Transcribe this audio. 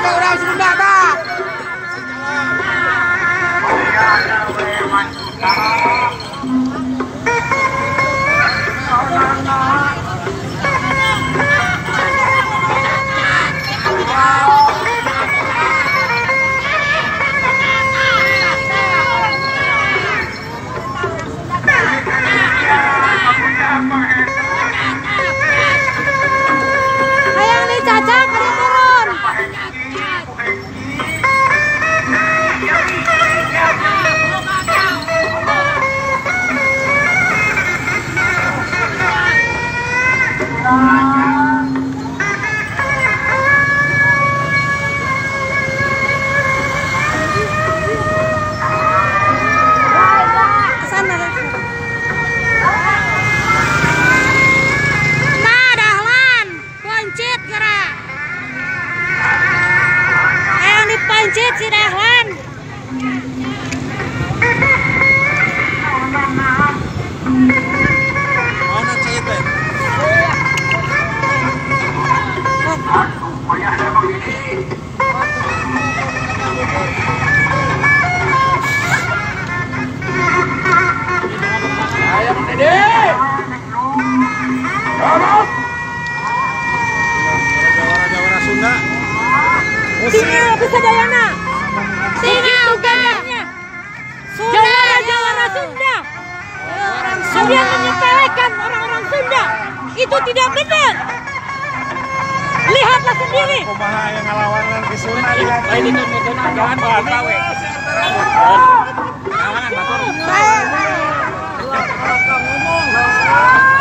teh orang Sunda tah. Hayang nih Caca kada turun. Kesana lagi. Nah, dahlan, pancit gerak. Ayo dipancit si dahlan. Mana cai teh? Ayo Dede. Jawara Sunda. Tinggal bisa dayana. Tinggal gambarnya. Jawara Sunda. Kalian menyepelekan orang-orang Sunda. Itu tidak benar. Lihatlah sendiri. Kumaha yang ngalawan ke Sunda lihat. Lain itu nonton jangan bawa we. Awangan batur. Saya ngomong.